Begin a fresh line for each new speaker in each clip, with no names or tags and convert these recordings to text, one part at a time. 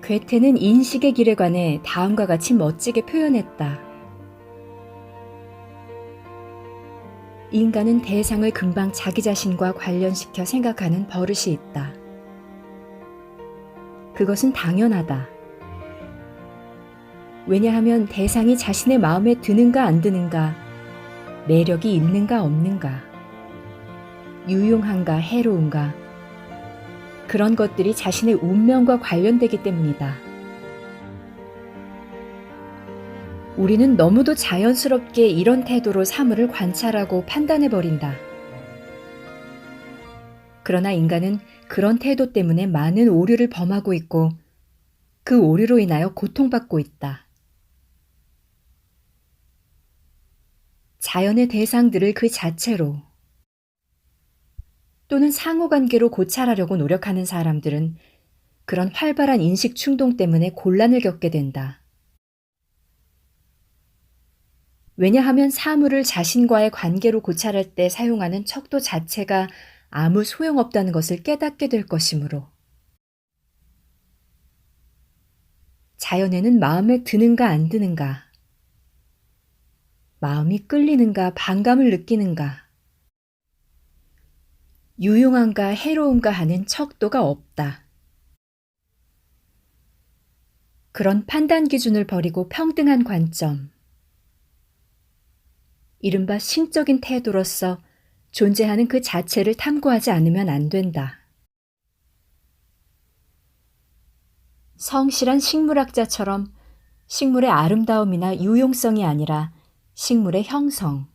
괴테는 인식의 길에 관해 다음과 같이 멋지게 표현했다. 인간은 대상을 금방 자기 자신과 관련시켜 생각하는 버릇이 있다. 그것은 당연하다. 왜냐하면 대상이 자신의 마음에 드는가 안 드는가, 매력이 있는가 없는가, 유용한가 해로운가, 그런 것들이 자신의 운명과 관련되기 때문이다. 우리는 너무도 자연스럽게 이런 태도로 사물을 관찰하고 판단해버린다. 그러나 인간은 그런 태도 때문에 많은 오류를 범하고 있고 그 오류로 인하여 고통받고 있다. 자연의 대상들을 그 자체로 또는 상호관계로 고찰하려고 노력하는 사람들은 그런 활발한 인식 충동 때문에 곤란을 겪게 된다. 왜냐하면 사물을 자신과의 관계로 고찰할 때 사용하는 척도 자체가 아무 소용없다는 것을 깨닫게 될 것이므로. 자연에는 마음에 드는가 안 드는가, 마음이 끌리는가 반감을 느끼는가, 유용한가 해로운가 하는 척도가 없다. 그런 판단 기준을 버리고 평등한 관점, 이른바 신적인 태도로서 존재하는 그 자체를 탐구하지 않으면 안 된다. 성실한 식물학자처럼 식물의 아름다움이나 유용성이 아니라 식물의 형성,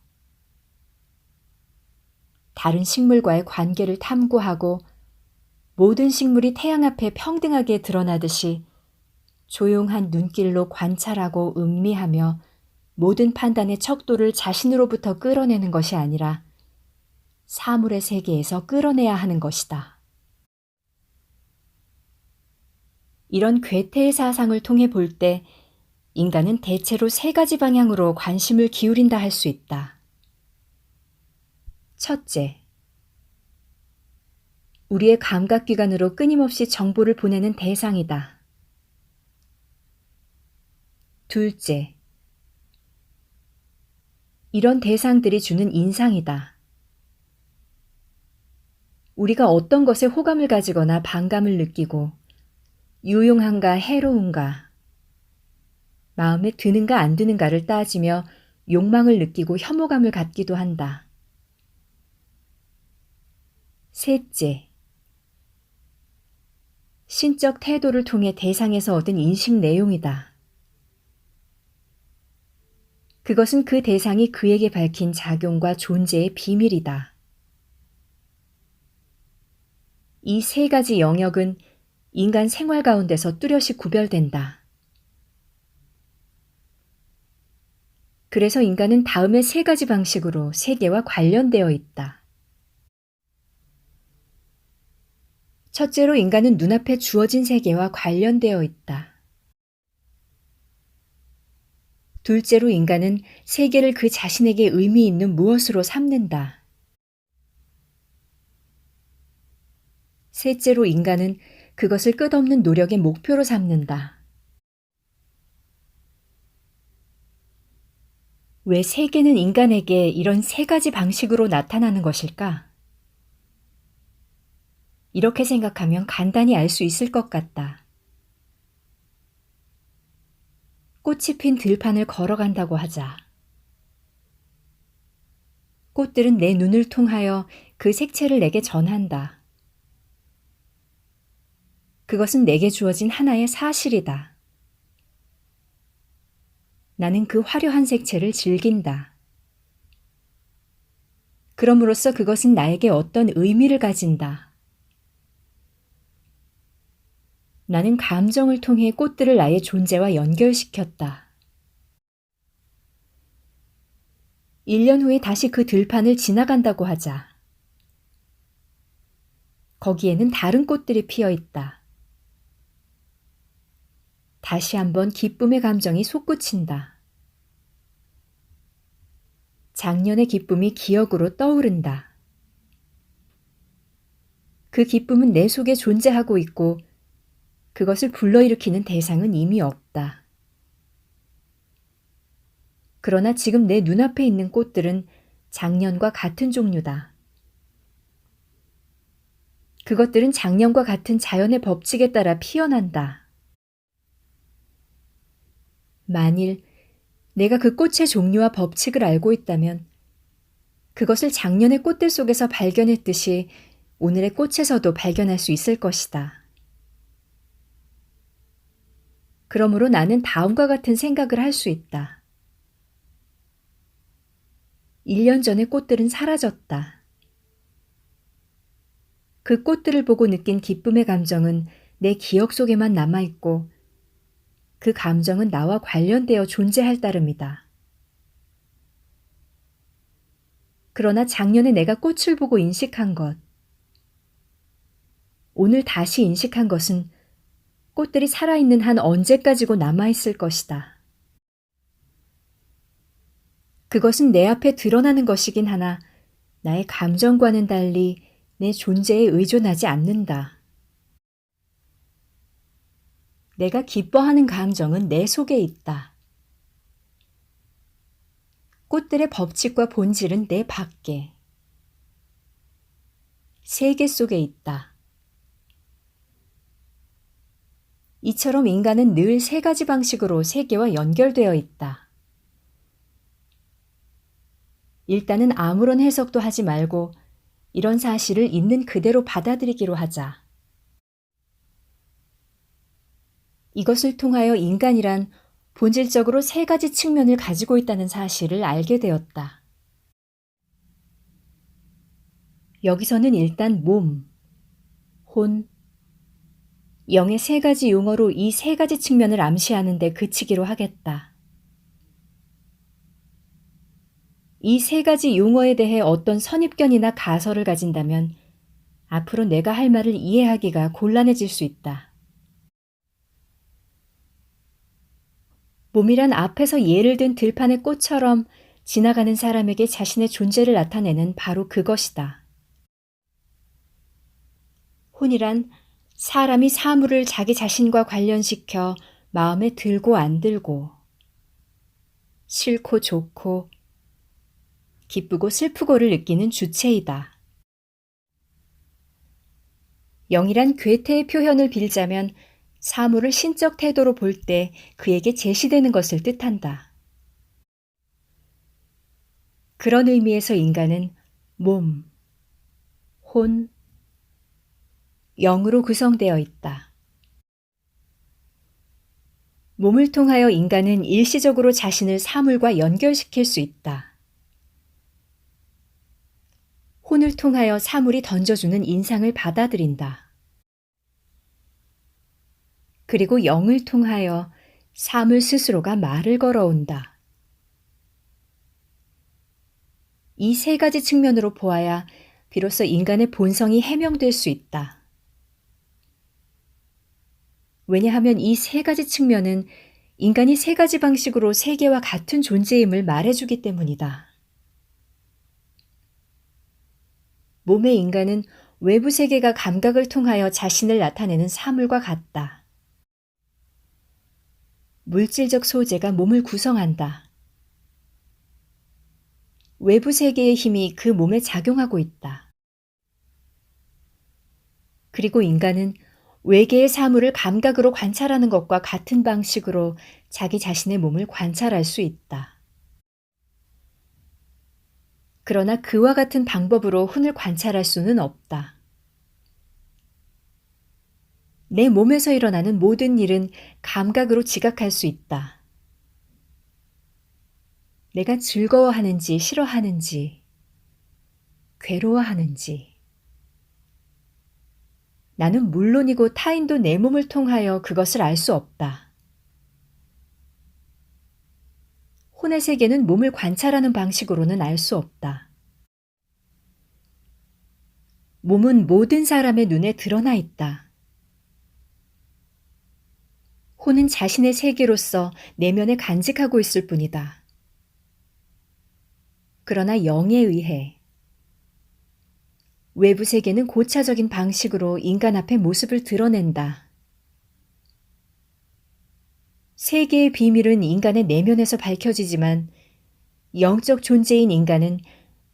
다른 식물과의 관계를 탐구하고 모든 식물이 태양 앞에 평등하게 드러나듯이 조용한 눈길로 관찰하고 음미하며 모든 판단의 척도를 자신으로부터 끌어내는 것이 아니라 사물의 세계에서 끌어내야 하는 것이다. 이런 괴테의 사상을 통해 볼 때 인간은 대체로 세 가지 방향으로 관심을 기울인다 할 수 있다. 첫째, 우리의 감각기관으로 끊임없이 정보를 보내는 대상이다. 둘째, 이런 대상들이 주는 인상이다. 우리가 어떤 것에 호감을 가지거나 반감을 느끼고 유용한가 해로운가, 마음에 드는가 안 드는가를 따지며 욕망을 느끼고 혐오감을 갖기도 한다. 셋째, 신적 태도를 통해 대상에서 얻은 인식 내용이다. 그것은 그 대상이 그에게 밝힌 작용과 존재의 비밀이다. 이 세 가지 영역은 인간 생활 가운데서 뚜렷이 구별된다. 그래서 인간은 다음의 세 가지 방식으로 세계와 관련되어 있다. 첫째로 인간은 눈앞에 주어진 세계와 관련되어 있다. 둘째로 인간은 세계를 그 자신에게 의미 있는 무엇으로 삼는다. 셋째로 인간은 그것을 끝없는 노력의 목표로 삼는다. 왜 세계는 인간에게 이런 세 가지 방식으로 나타나는 것일까? 이렇게 생각하면 간단히 알 수 있을 것 같다. 꽃이 핀 들판을 걸어간다고 하자. 꽃들은 내 눈을 통하여 그 색채를 내게 전한다. 그것은 내게 주어진 하나의 사실이다. 나는 그 화려한 색채를 즐긴다. 그럼으로써 그것은 나에게 어떤 의미를 가진다. 나는 감정을 통해 꽃들을 나의 존재와 연결시켰다. 1년 후에 다시 그 들판을 지나간다고 하자. 거기에는 다른 꽃들이 피어 있다. 다시 한번 기쁨의 감정이 솟구친다. 작년의 기쁨이 기억으로 떠오른다. 그 기쁨은 내 속에 존재하고 있고 그것을 불러일으키는 대상은 이미 없다. 그러나 지금 내 눈앞에 있는 꽃들은 작년과 같은 종류다. 그것들은 작년과 같은 자연의 법칙에 따라 피어난다. 만일 내가 그 꽃의 종류와 법칙을 알고 있다면 그것을 작년의 꽃들 속에서 발견했듯이 오늘의 꽃에서도 발견할 수 있을 것이다. 그러므로 나는 다음과 같은 생각을 할 수 있다. 1년 전의 꽃들은 사라졌다. 그 꽃들을 보고 느낀 기쁨의 감정은 내 기억 속에만 남아있고 그 감정은 나와 관련되어 존재할 따름이다. 그러나 작년에 내가 꽃을 보고 인식한 것, 오늘 다시 인식한 것은 꽃들이 살아있는 한 언제까지고 남아있을 것이다. 그것은 내 앞에 드러나는 것이긴 하나 나의 감정과는 달리 내 존재에 의존하지 않는다. 내가 기뻐하는 감정은 내 속에 있다. 꽃들의 법칙과 본질은 내 밖에, 세계 속에 있다. 이처럼 인간은 늘 3가지 방식으로 세계와 연결되어 있다. 일단은 아무런 해석도 하지 말고 이런 사실을 있는 그대로 받아들이기로 하자. 이것을 통하여 인간이란 본질적으로 3가지 측면을 가지고 있다는 사실을 알게 되었다. 여기서는 일단 몸, 혼, 영의 3가지 용어로 이 3가지 측면을 암시하는 데 그치기로 하겠다. 이 3가지 용어에 대해 어떤 선입견이나 가설을 가진다면 앞으로 내가 할 말을 이해하기가 곤란해질 수 있다. 몸이란 앞에서 예를 든 들판의 꽃처럼 지나가는 사람에게 자신의 존재를 나타내는 바로 그것이다. 혼이란 사람이 사물을 자기 자신과 관련시켜 마음에 들고 안 들고, 싫고 좋고, 기쁘고 슬프고를 느끼는 주체이다. 영이란 괴테의 표현을 빌자면 사물을 신적 태도로 볼 때 그에게 제시되는 것을 뜻한다. 그런 의미에서 인간은 몸, 혼, 영으로 구성되어 있다. 몸을 통하여 인간은 일시적으로 자신을 사물과 연결시킬 수 있다. 혼을 통하여 사물이 던져주는 인상을 받아들인다. 그리고 영을 통하여 사물 스스로가 말을 걸어온다. 이 3가지 측면으로 보아야 비로소 인간의 본성이 해명될 수 있다. 왜냐하면 이 3가지 측면은 인간이 3가지 방식으로 세계와 같은 존재임을 말해주기 때문이다. 몸의 인간은 외부 세계가 감각을 통하여 자신을 나타내는 사물과 같다. 물질적 소재가 몸을 구성한다. 외부 세계의 힘이 그 몸에 작용하고 있다. 그리고 인간은 외계의 사물을 감각으로 관찰하는 것과 같은 방식으로 자기 자신의 몸을 관찰할 수 있다. 그러나 그와 같은 방법으로 혼을 관찰할 수는 없다. 내 몸에서 일어나는 모든 일은 감각으로 지각할 수 있다. 내가 즐거워하는지 싫어하는지, 괴로워하는지, 나는 물론이고 타인도 내 몸을 통하여 그것을 알 수 없다. 혼의 세계는 몸을 관찰하는 방식으로는 알 수 없다. 몸은 모든 사람의 눈에 드러나 있다. 혼은 자신의 세계로서 내면에 간직하고 있을 뿐이다. 그러나 영에 의해 외부 세계는 고차적인 방식으로 인간 앞에 모습을 드러낸다. 세계의 비밀은 인간의 내면에서 밝혀지지만 영적 존재인 인간은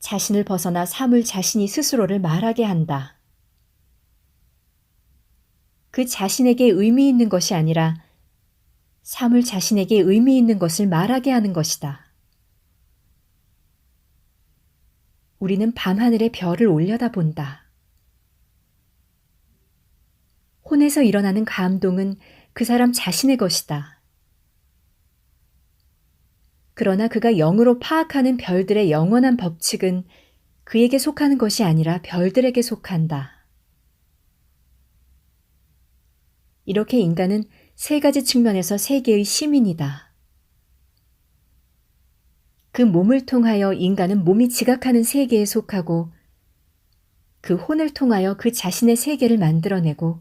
자신을 벗어나 사물 자신이 스스로를 말하게 한다. 그 자신에게 의미 있는 것이 아니라 사물 자신에게 의미 있는 것을 말하게 하는 것이다. 우리는 밤하늘의 별을 올려다본다. 혼에서 일어나는 감동은 그 사람 자신의 것이다. 그러나 그가 영으로 파악하는 별들의 영원한 법칙은 그에게 속하는 것이 아니라 별들에게 속한다. 이렇게 인간은 세 가지 측면에서 세계의 시민이다. 그 몸을 통하여 인간은 몸이 지각하는 세계에 속하고 그 혼을 통하여 그 자신의 세계를 만들어내고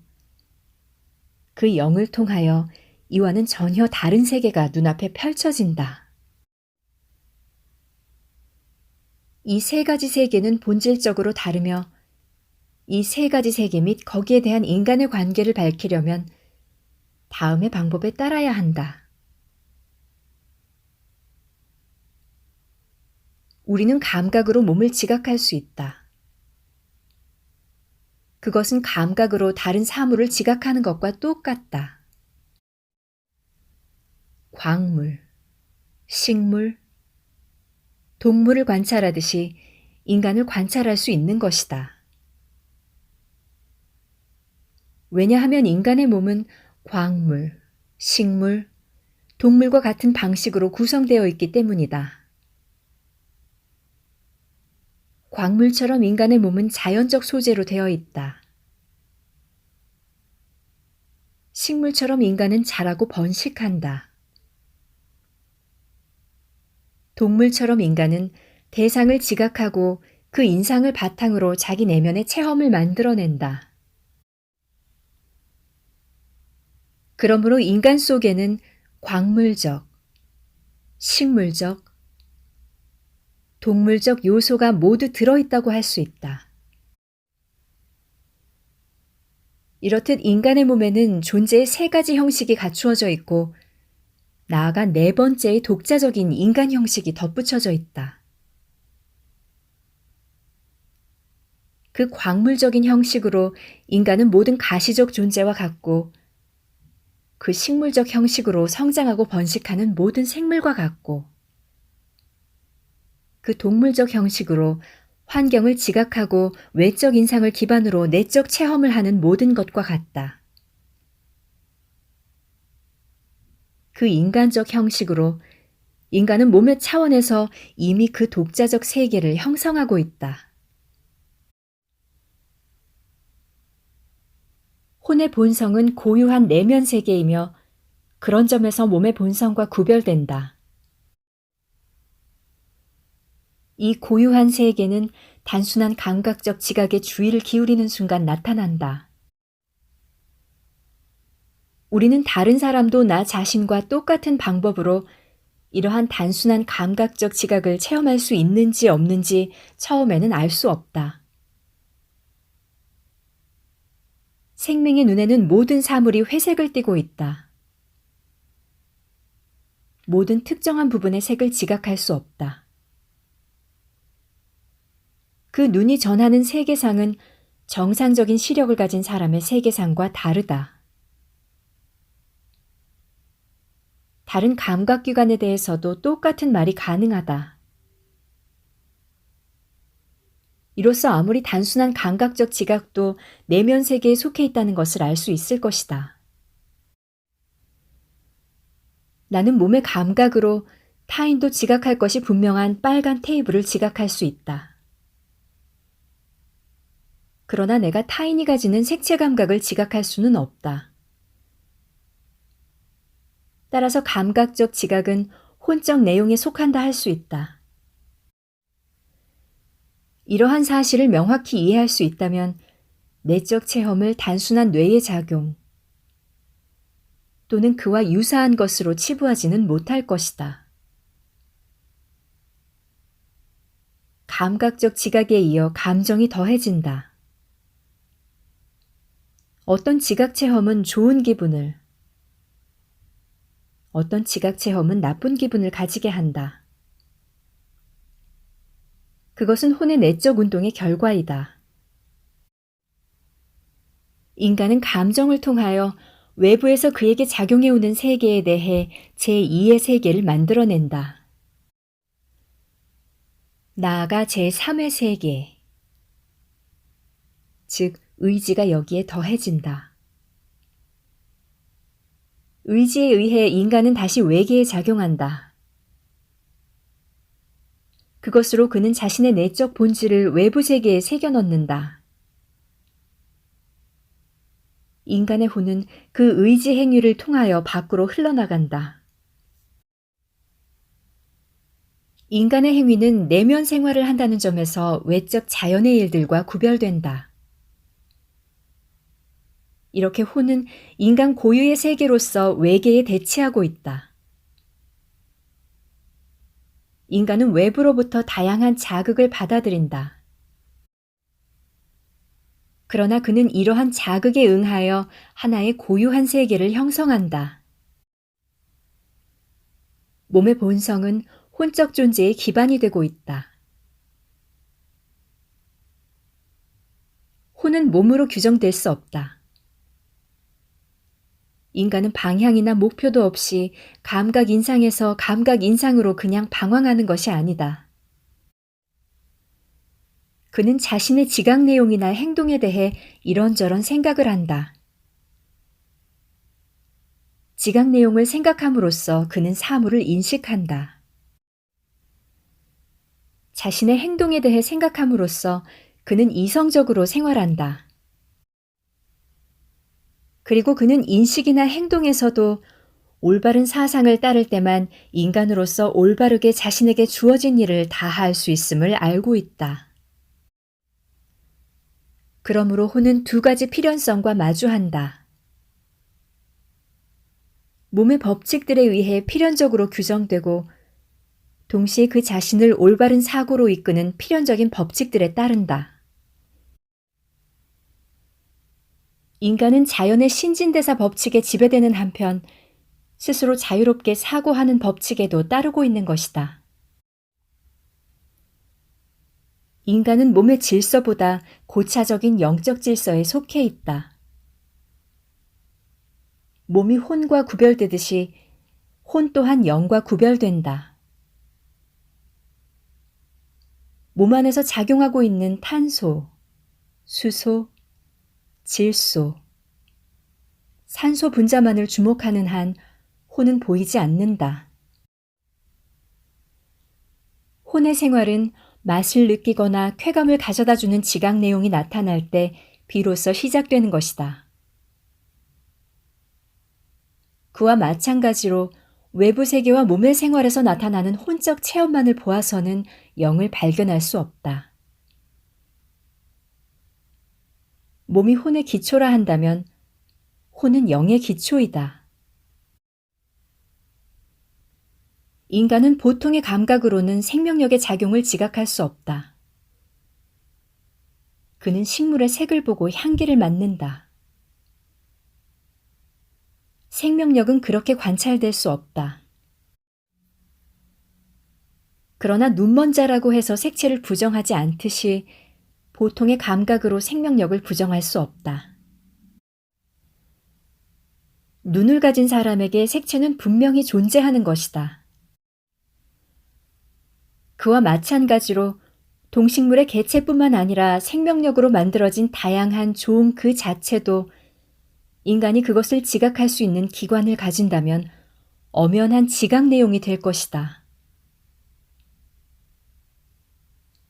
그 영을 통하여 이와는 전혀 다른 세계가 눈앞에 펼쳐진다. 이 세 가지 세계는 본질적으로 다르며 이 세 가지 세계 및 거기에 대한 인간의 관계를 밝히려면 다음의 방법에 따라야 한다. 우리는 감각으로 몸을 지각할 수 있다. 그것은 감각으로 다른 사물을 지각하는 것과 똑같다. 광물, 식물, 동물을 관찰하듯이 인간을 관찰할 수 있는 것이다. 왜냐하면 인간의 몸은 광물, 식물, 동물과 같은 방식으로 구성되어 있기 때문이다. 광물처럼 인간의 몸은 자연적 소재로 되어 있다. 식물처럼 인간은 자라고 번식한다. 동물처럼 인간은 대상을 지각하고 그 인상을 바탕으로 자기 내면의 체험을 만들어낸다. 그러므로 인간 속에는 광물적, 식물적, 동물적 요소가 모두 들어있다고 할 수 있다. 이렇듯 인간의 몸에는 존재의 세 가지 형식이 갖추어져 있고 나아가 네 번째의 독자적인 인간 형식이 덧붙여져 있다. 그 광물적인 형식으로 인간은 모든 가시적 존재와 같고 그 식물적 형식으로 성장하고 번식하는 모든 생물과 같고 그 동물적 형식으로 환경을 지각하고 외적 인상을 기반으로 내적 체험을 하는 모든 것과 같다. 그 인간적 형식으로 인간은 몸의 차원에서 이미 그 독자적 세계를 형성하고 있다. 혼의 본성은 고유한 내면 세계이며 그런 점에서 몸의 본성과 구별된다. 이 고유한 세계는 단순한 감각적 지각에 주의를 기울이는 순간 나타난다. 우리는 다른 사람도 나 자신과 똑같은 방법으로 이러한 단순한 감각적 지각을 체험할 수 있는지 없는지 처음에는 알 수 없다. 생명의 눈에는 모든 사물이 회색을 띠고 있다. 모든 특정한 부분의 색을 지각할 수 없다. 그 눈이 전하는 세계상은 정상적인 시력을 가진 사람의 세계상과 다르다. 다른 감각기관에 대해서도 똑같은 말이 가능하다. 이로써 아무리 단순한 감각적 지각도 내면 세계에 속해 있다는 것을 알 수 있을 것이다. 나는 몸의 감각으로 타인도 지각할 것이 분명한 빨간 테이블을 지각할 수 있다. 그러나 내가 타인이 가지는 색채 감각을 지각할 수는 없다. 따라서 감각적 지각은 혼적 내용에 속한다 할 수 있다. 이러한 사실을 명확히 이해할 수 있다면 내적 체험을 단순한 뇌의 작용 또는 그와 유사한 것으로 치부하지는 못할 것이다. 감각적 지각에 이어 감정이 더해진다. 어떤 지각 체험은 좋은 기분을, 어떤 지각 체험은 나쁜 기분을 가지게 한다. 그것은 혼의 내적 운동의 결과이다. 인간은 감정을 통하여 외부에서 그에게 작용해오는 세계에 대해 제2의 세계를 만들어낸다. 나아가 제3의 세계, 즉 의지가 여기에 더해진다. 의지에 의해 인간은 다시 외계에 작용한다. 그것으로 그는 자신의 내적 본질을 외부 세계에 새겨넣는다. 인간의 혼은 그 의지 행위를 통하여 밖으로 흘러나간다. 인간의 행위는 내면 생활을 한다는 점에서 외적 자연의 일들과 구별된다. 이렇게 혼은 인간 고유의 세계로서 외계에 대치하고 있다. 인간은 외부로부터 다양한 자극을 받아들인다. 그러나 그는 이러한 자극에 응하여 하나의 고유한 세계를 형성한다. 몸의 본성은 혼적 존재의 기반이 되고 있다. 혼은 몸으로 규정될 수 없다. 인간은 방향이나 목표도 없이 감각 인상에서 감각 인상으로 그냥 방황하는 것이 아니다. 그는 자신의 지각 내용이나 행동에 대해 이런저런 생각을 한다. 지각 내용을 생각함으로써 그는 사물을 인식한다. 자신의 행동에 대해 생각함으로써 그는 이성적으로 생활한다. 그리고 그는 인식이나 행동에서도 올바른 사상을 따를 때만 인간으로서 올바르게 자신에게 주어진 일을 다할 수 있음을 알고 있다. 그러므로 혼은 두 가지 필연성과 마주한다. 몸의 법칙들에 의해 필연적으로 규정되고 동시에 그 자신을 올바른 사고로 이끄는 필연적인 법칙들에 따른다. 인간은 자연의 신진대사 법칙에 지배되는 한편 스스로 자유롭게 사고하는 법칙에도 따르고 있는 것이다. 인간은 몸의 질서보다 고차적인 영적 질서에 속해 있다. 몸이 혼과 구별되듯이 혼 또한 영과 구별된다. 몸 안에서 작용하고 있는 탄소, 수소, 질소, 산소 분자만을 주목하는 한 혼은 보이지 않는다. 혼의 생활은 맛을 느끼거나 쾌감을 가져다주는 지각 내용이 나타날 때 비로소 시작되는 것이다. 그와 마찬가지로 외부 세계와 몸의 생활에서 나타나는 혼적 체험만을 보아서는 영을 발견할 수 없다. 몸이 혼의 기초라 한다면 혼은 영의 기초이다. 인간은 보통의 감각으로는 생명력의 작용을 지각할 수 없다. 그는 식물의 색을 보고 향기를 맡는다. 생명력은 그렇게 관찰될 수 없다. 그러나 눈먼자라고 해서 색채를 부정하지 않듯이 보통의 감각으로 생명력을 부정할 수 없다. 눈을 가진 사람에게 색채는 분명히 존재하는 것이다. 그와 마찬가지로 동식물의 개체뿐만 아니라 생명력으로 만들어진 다양한 종 그 자체도 인간이 그것을 지각할 수 있는 기관을 가진다면 엄연한 지각 내용이 될 것이다.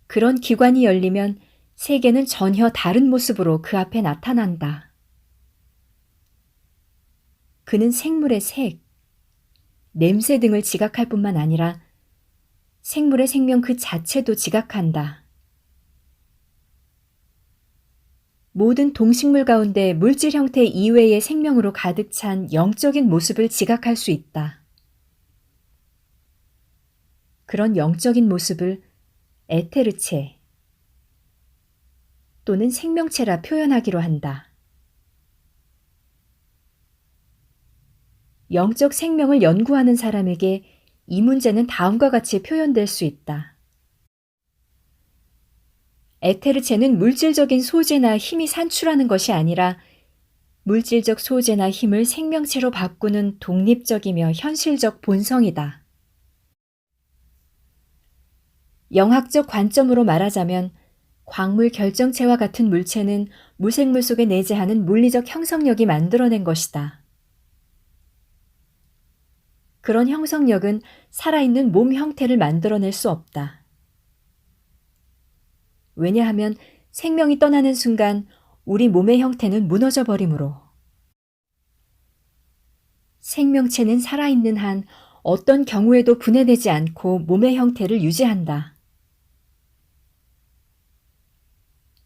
그런 기관이 열리면 세계는 전혀 다른 모습으로 그 앞에 나타난다. 그는 생물의 색, 냄새 등을 지각할 뿐만 아니라 생물의 생명 그 자체도 지각한다. 모든 동식물 가운데 물질 형태 이외의 생명으로 가득 찬 영적인 모습을 지각할 수 있다. 그런 영적인 모습을 에테르체 또는 생명체라 표현하기로 한다. 영적 생명을 연구하는 사람에게 이 문제는 다음과 같이 표현될 수 있다. 에테르체는 물질적인 소재나 힘이 산출하는 것이 아니라 물질적 소재나 힘을 생명체로 바꾸는 독립적이며 현실적 본성이다. 영학적 관점으로 말하자면 광물 결정체와 같은 물체는 무생물 속에 내재하는 물리적 형성력이 만들어낸 것이다. 그런 형성력은 살아있는 몸 형태를 만들어낼 수 없다. 왜냐하면 생명이 떠나는 순간 우리 몸의 형태는 무너져 버리므로. 생명체는 살아있는 한 어떤 경우에도 분해되지 않고 몸의 형태를 유지한다.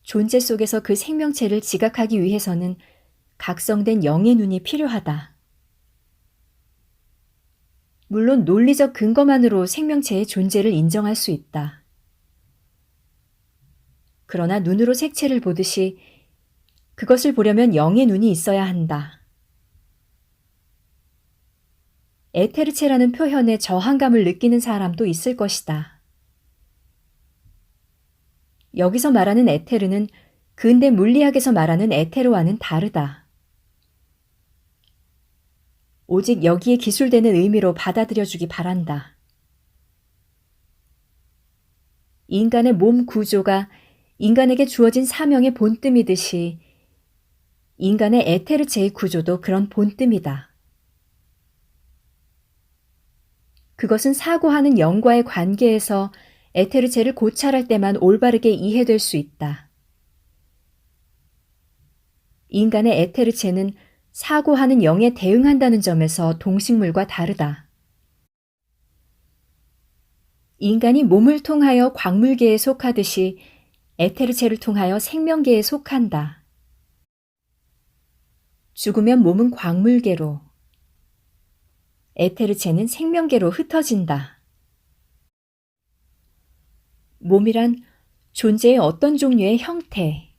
존재 속에서 그 생명체를 지각하기 위해서는 각성된 영의 눈이 필요하다. 물론 논리적 근거만으로 생명체의 존재를 인정할 수 있다. 그러나 눈으로 색채를 보듯이 그것을 보려면 영의 눈이 있어야 한다. 에테르체라는 표현에 저항감을 느끼는 사람도 있을 것이다. 여기서 말하는 에테르는 근대 물리학에서 말하는 에테르와는 다르다. 오직 여기에 기술되는 의미로 받아들여주기 바란다. 인간의 몸 구조가 인간에게 주어진 사명의 본뜸이듯이 인간의 에테르체의 구조도 그런 본뜸이다. 그것은 사고하는 영과의 관계에서 에테르체를 고찰할 때만 올바르게 이해될 수 있다. 인간의 에테르체는 사고하는 영에 대응한다는 점에서 동식물과 다르다. 인간이 몸을 통하여 광물계에 속하듯이 에테르체를 통하여 생명계에 속한다. 죽으면 몸은 광물계로, 에테르체는 생명계로 흩어진다. 몸이란 존재의 어떤 종류의 형태,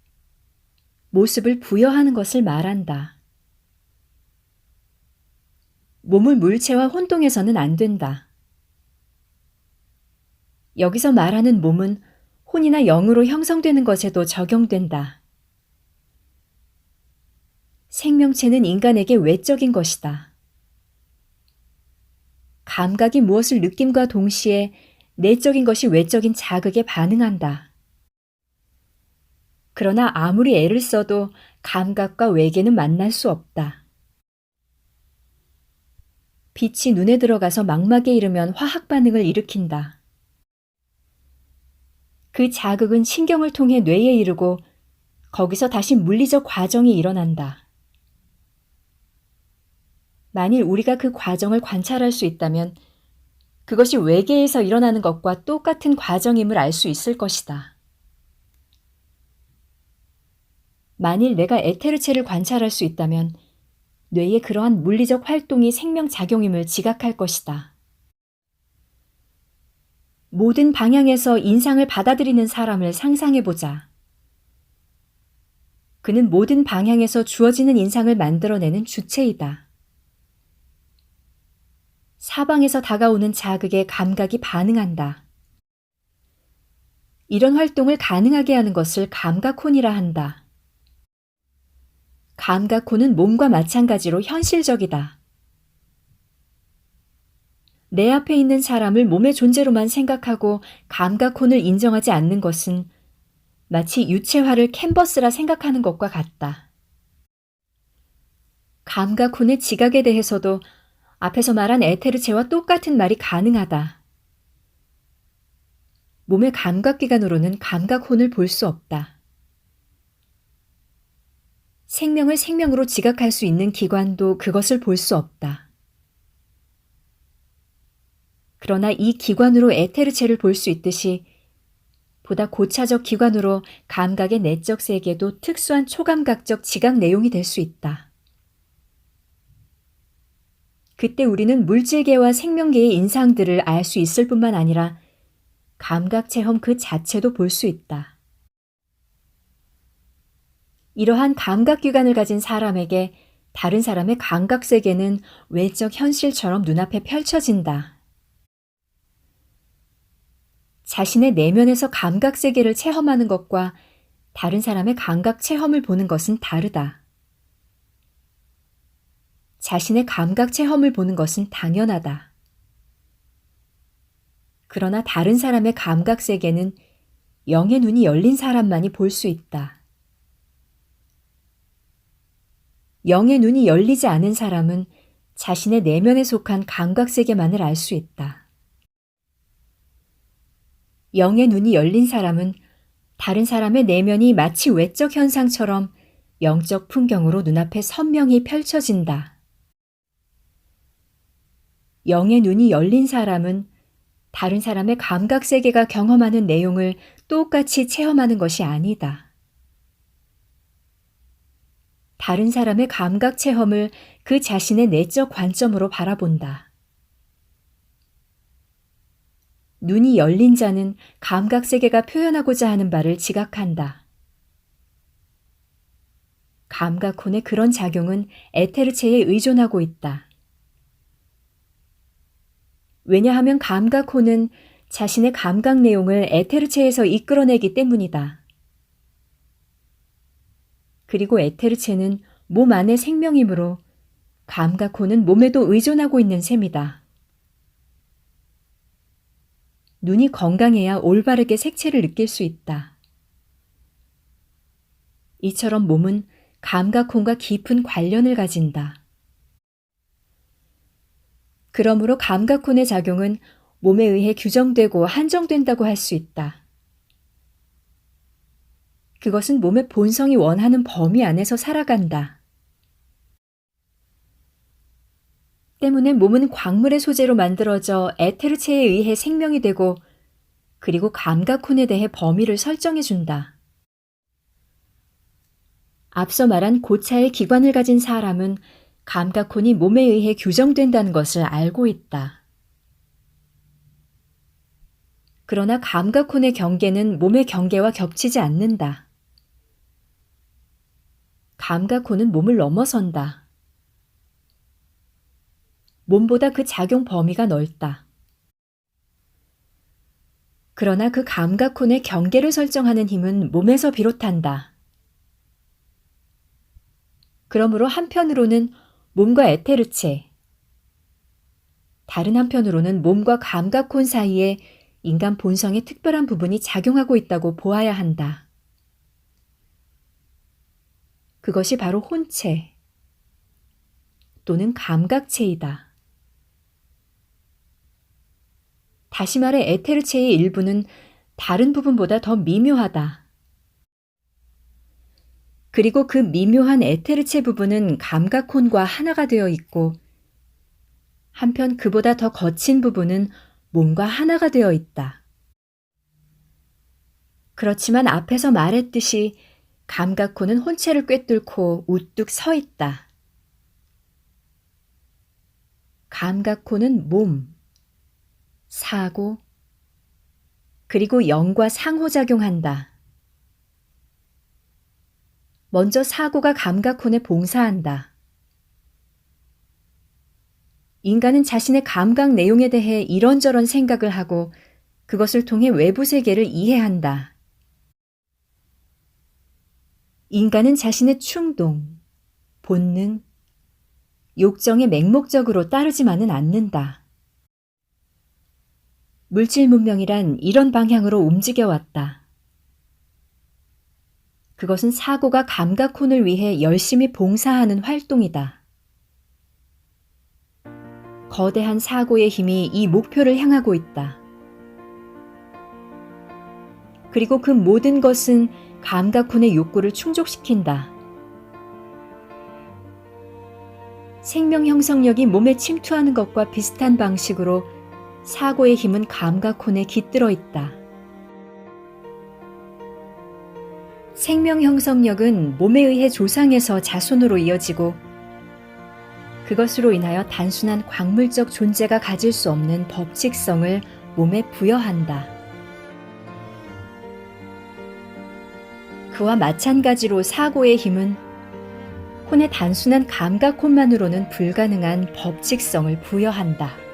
모습을 부여하는 것을 말한다. 몸을 물체와 혼동해서는 안 된다. 여기서 말하는 몸은 혼이나 영으로 형성되는 것에도 적용된다. 생명체는 인간에게 외적인 것이다. 감각이 무엇을 느낌과 동시에 내적인 것이 외적인 자극에 반응한다. 그러나 아무리 애를 써도 감각과 외계는 만날 수 없다. 빛이 눈에 들어가서 망막에 이르면 화학 반응을 일으킨다. 그 자극은 신경을 통해 뇌에 이르고 거기서 다시 물리적 과정이 일어난다. 만일 우리가 그 과정을 관찰할 수 있다면 그것이 외계에서 일어나는 것과 똑같은 과정임을 알 수 있을 것이다. 만일 내가 에테르체를 관찰할 수 있다면 뇌의 그러한 물리적 활동이 생명작용임을 지각할 것이다. 모든 방향에서 인상을 받아들이는 사람을 상상해보자. 그는 모든 방향에서 주어지는 인상을 만들어내는 주체이다. 사방에서 다가오는 자극에 감각이 반응한다. 이런 활동을 가능하게 하는 것을 감각혼이라 한다. 감각혼은 몸과 마찬가지로 현실적이다. 내 앞에 있는 사람을 몸의 존재로만 생각하고 감각혼을 인정하지 않는 것은 마치 유체화를 캔버스라 생각하는 것과 같다. 감각혼의 지각에 대해서도 앞에서 말한 에테르체와 똑같은 말이 가능하다. 몸의 감각기관으로는 감각혼을 볼 수 없다. 생명을 생명으로 지각할 수 있는 기관도 그것을 볼 수 없다. 그러나 이 기관으로 에테르체를 볼 수 있듯이 보다 고차적 기관으로 감각의 내적 세계도 특수한 초감각적 지각 내용이 될 수 있다. 그때 우리는 물질계와 생명계의 인상들을 알 수 있을 뿐만 아니라 감각 체험 그 자체도 볼 수 있다. 이러한 감각기관을 가진 사람에게 다른 사람의 감각세계는 외적 현실처럼 눈앞에 펼쳐진다. 자신의 내면에서 감각세계를 체험하는 것과 다른 사람의 감각 체험을 보는 것은 다르다. 자신의 감각 체험을 보는 것은 당연하다. 그러나 다른 사람의 감각 세계는 영의 눈이 열린 사람만이 볼 수 있다. 영의 눈이 열리지 않은 사람은 자신의 내면에 속한 감각 세계만을 알 수 있다. 영의 눈이 열린 사람은 다른 사람의 내면이 마치 외적 현상처럼 영적 풍경으로 눈앞에 선명히 펼쳐진다. 영의 눈이 열린 사람은 다른 사람의 감각 세계가 경험하는 내용을 똑같이 체험하는 것이 아니다. 다른 사람의 감각 체험을 그 자신의 내적 관점으로 바라본다. 눈이 열린 자는 감각 세계가 표현하고자 하는 바를 지각한다. 감각혼의 그런 작용은 에테르체에 의존하고 있다. 왜냐하면 감각혼은 자신의 감각 내용을 에테르체에서 이끌어내기 때문이다. 그리고 에테르체는 몸 안의 생명이므로 감각혼은 몸에도 의존하고 있는 셈이다. 눈이 건강해야 올바르게 색채를 느낄 수 있다. 이처럼 몸은 감각혼과 깊은 관련을 가진다. 그러므로 감각혼의 작용은 몸에 의해 규정되고 한정된다고 할 수 있다. 그것은 몸의 본성이 원하는 범위 안에서 살아간다. 때문에 몸은 광물의 소재로 만들어져 에테르체에 의해 생명이 되고 그리고 감각혼에 대해 범위를 설정해 준다. 앞서 말한 고차의 기관을 가진 사람은 감각혼이 몸에 의해 규정된다는 것을 알고 있다. 그러나 감각혼의 경계는 몸의 경계와 겹치지 않는다. 감각혼은 몸을 넘어선다. 몸보다 그 작용 범위가 넓다. 그러나 그 감각혼의 경계를 설정하는 힘은 몸에서 비롯한다. 그러므로 한편으로는 몸과 에테르체, 다른 한편으로는 몸과 감각혼 사이에 인간 본성의 특별한 부분이 작용하고 있다고 보아야 한다. 그것이 바로 혼체 또는 감각체이다. 다시 말해 에테르체의 일부는 다른 부분보다 더 미묘하다. 그리고 그 미묘한 에테르체 부분은 감각혼과 하나가 되어 있고 한편 그보다 더 거친 부분은 몸과 하나가 되어 있다. 그렇지만 앞에서 말했듯이 감각혼은 혼체를 꿰뚫고 우뚝 서 있다. 감각혼은 몸, 사고, 그리고 영과 상호작용한다. 먼저 사고가 감각혼에 봉사한다. 인간은 자신의 감각 내용에 대해 이런저런 생각을 하고 그것을 통해 외부 세계를 이해한다. 인간은 자신의 충동, 본능, 욕정에 맹목적으로 따르지만은 않는다. 물질 문명이란 이런 방향으로 움직여왔다. 그것은 사고가 감각혼을 위해 열심히 봉사하는 활동이다. 거대한 사고의 힘이 이 목표를 향하고 있다. 그리고 그 모든 것은 감각혼의 욕구를 충족시킨다. 생명 형성력이 몸에 침투하는 것과 비슷한 방식으로 사고의 힘은 감각혼에 깃들어 있다. 생명 형성력은 몸에 의해 조상에서 자손으로 이어지고 그것으로 인하여 단순한 광물적 존재가 가질 수 없는 법칙성을 몸에 부여한다. 그와 마찬가지로 사고의 힘은 혼의 단순한 감각혼만으로는 불가능한 법칙성을 부여한다.